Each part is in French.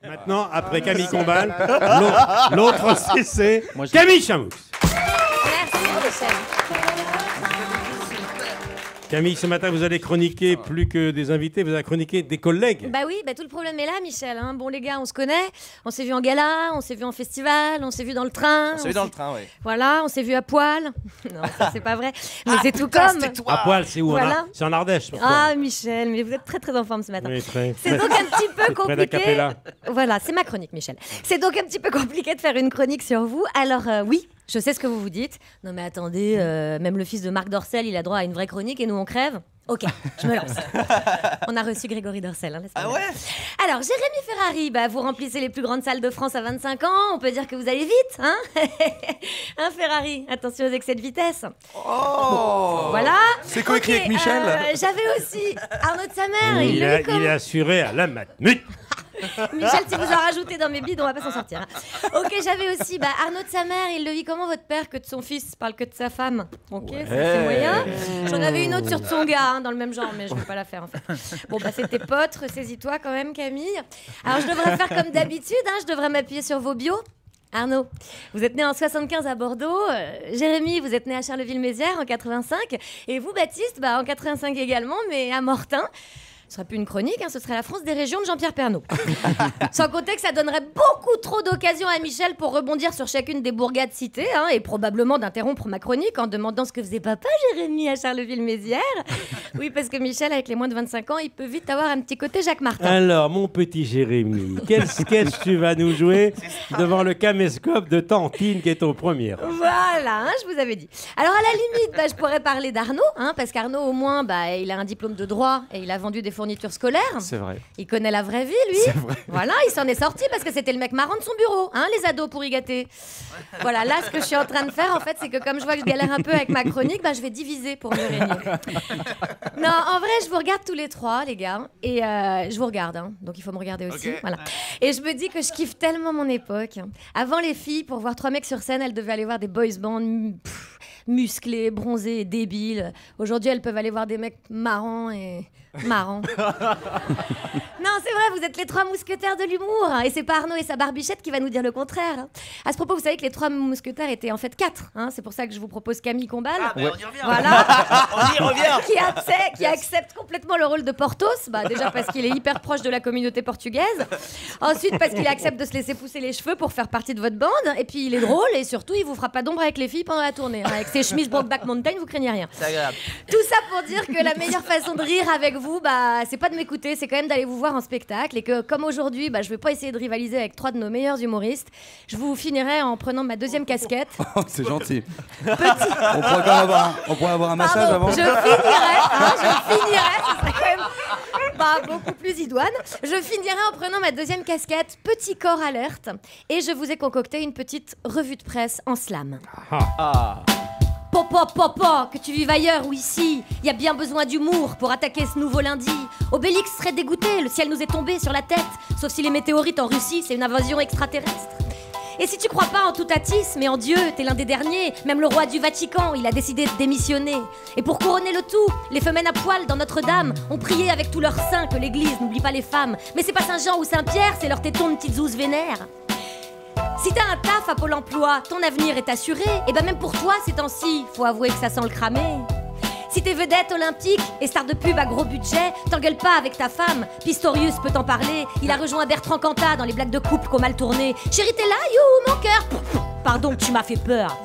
Maintenant, après Camille Combal, l'autre c'est Camille Chamous. Merci, Michel. Camille, ce matin, vous allez chroniquer plus que des invités, vous allez chroniquer des collègues. Bah oui, tout le problème est là, Michel. Hein. Bon, les gars, on se connaît. On s'est vu en gala, on s'est vu en festival, on s'est vu dans le train. On s'est vu dans le train, oui. Voilà, on s'est vu à poil. Non, ça, c'est pas vrai. Mais c'est tout comme. À poil, c'est où? Voilà. C'est en Ardèche. Ah, Michel, mais vous êtes très, très en forme ce matin. Oui, très. C'est donc un petit peu compliqué. Voilà, c'est ma chronique, Michel. C'est donc un petit peu compliqué de faire une chronique sur vous. Alors, oui. Je sais ce que vous vous dites. Non mais attendez, même le fils de Marc Dorcel, il a droit à une vraie chronique et nous on crève. Ok, je me lance. On a reçu Grégory Dorcel. Hein, ah ouais. Alors, Jérémy Ferrari, vous remplissez les plus grandes salles de France à 25 ans. On peut dire que vous allez vite, hein. Hein, Ferrari? Attention aux excès de vitesse. Oh bon, voilà. C'est coécrit avec Michel. J'avais aussi Arnaud de Samer. Il est assuré à la matmut. Michel, si vous en rajoutez dans mes bides, on va pas s'en sortir. Hein. Ok, j'avais aussi Arnaud de Samer. Il le vit comment votre père que de son fils parle que de sa femme? Ok, c'est moyen. J'en avais une autre sur Tsonga, hein, dans le même genre, mais je vais pas la faire en fait. Bon, c'était pote, ressaisis-toi quand même, Camille. Alors, je devrais faire comme d'habitude, hein, je devrais m'appuyer sur vos bios. Arnaud, vous êtes né en 75 à Bordeaux. Jérémy, vous êtes né à Charleville-Mézières en 85. Et vous, Baptiste, en 85 également, mais à Mortain. Ce serait plus une chronique, hein, ce serait la France des régions de Jean-Pierre Pernaut. Sans compter que ça donnerait beaucoup trop d'occasions à Michel pour rebondir sur chacune des bourgades citées, hein, et probablement d'interrompre ma chronique en demandant ce que faisait papa Jérémy à Charleville-Mézières. Oui, parce que Michel, avec les moins de 25 ans, il peut vite avoir un petit côté Jacques Martin. Alors, mon petit Jérémy, quel sketch tu vas nous jouer devant le caméscope de Tantine qui est au premier rang? Voilà, hein, je vous avais dit. Alors, à la limite, je pourrais parler d'Arnaud, hein, parce qu'Arnaud, au moins, il a un diplôme de droit et il a vendu des fournitures scolaires. C'est vrai. Il connaît la vraie vie, lui. C'est vrai. Voilà, il s'en est sorti parce que c'était le mec marrant de son bureau, hein, les ados pour y gâter. Voilà, là, ce que je suis en train de faire, en fait, c'est que comme je vois que je galère un peu avec ma chronique, je vais diviser pour mieux régner. Non, en vrai, je vous regarde tous les trois, les gars, et je vous regarde, hein, donc il faut me regarder aussi. Okay. Voilà. Et je me dis que je kiffe tellement mon époque. Avant, les filles, pour voir 3 mecs sur scène, elles devaient aller voir des boys bands musclés, bronzés et débiles. Aujourd'hui, elles peuvent aller voir des mecs marrants et... marrants. Non, c'est vrai, vous êtes les 3 mousquetaires de l'humour. Et c'est pas Arnaud et sa barbichette qui va nous dire le contraire. À ce propos, vous savez que les 3 mousquetaires étaient en fait 4. Hein, c'est pour ça que je vous propose Camille Combal. Ah, on y revient. Voilà. On y revient. Qui accepte complètement le rôle de Porthos. Déjà parce qu'il est hyper proche de la communauté portugaise. Ensuite, parce qu'il accepte de se laisser pousser les cheveux pour faire partie de votre bande. Et puis, il est drôle. Et surtout, il vous fera pas d'ombre avec les filles pendant la tournée. Hein. Avec ses chemises Brokeback Mountain, vous craignez rien. C'est agréable. Tout ça pour dire que la meilleure façon de rire avec vous, c'est pas de m'écouter, c'est quand même d'aller vous voir en spectacle. Et que, comme aujourd'hui, je vais pas essayer de rivaliser avec 3 de nos meilleurs humoristes. Je vous finirai en prenant ma 2e casquette. Oh, c'est gentil. Petit. On pourrait avoir un massage avant. Je finirai, ce serait quand même beaucoup plus idoine. Je finirai en prenant ma 2e casquette, petit corps alerte. Et je vous ai concocté une petite revue de presse en slam. Papa, que tu vives ailleurs ou ici, il y a bien besoin d'humour pour attaquer ce nouveau lundi. Obélix serait dégoûté, le ciel nous est tombé sur la tête. Sauf si les météorites en Russie, c'est une invasion extraterrestre. Et si tu crois pas en tout atisme et en Dieu, t'es l'un des derniers. Même le roi du Vatican, il a décidé de démissionner. Et pour couronner le tout, les femmes à poil dans Notre-Dame ont prié avec tout leur sein que l'église n'oublie pas les femmes. Mais c'est pas Saint-Jean ou Saint-Pierre, c'est leur téton de petites zouzes vénères. Si t'as un taf à Pôle emploi, ton avenir est assuré. Et même pour toi, ces temps-ci, faut avouer que ça sent le cramé. Si t'es vedette olympique et star de pub à gros budget, t'engueules pas avec ta femme, Pistorius peut t'en parler. Il a rejoint Bertrand Cantat dans les blagues de couple qu'ont mal tourné. Chérie, t'es là, you, mon cœur. Pardon, tu m'as fait peur.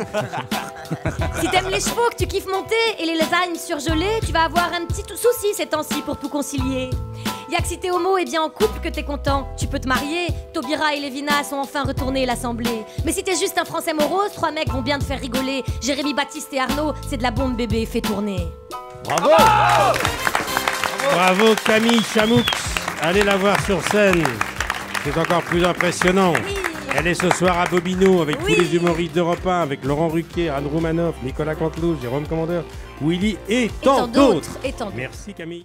Si t'aimes les chevaux, que tu kiffes monter et les lasagnes surgelées, tu vas avoir un petit souci ces temps-ci pour tout concilier. Y'a que si t'es homo et bien en couple que t'es content, tu peux te marier. Taubira et Lévinas sont enfin retournés l'assemblée. Mais si t'es juste un français morose, 3 mecs vont bien te faire rigoler. Jérémy, Baptiste et Arnaud, c'est de la bombe bébé, fais tourner. Bravo. Bravo Camille Chamous. Allez la voir sur scène. C'est encore plus impressionnant. Oui. Elle est ce soir à Bobino avec tous les humoristes d'Europe 1, avec Laurent Ruquier, Anne Roumanoff, Nicolas Canteloup, Jérôme Commandeur, Willy et tant d'autres. Et tant d'autres. Merci Camille.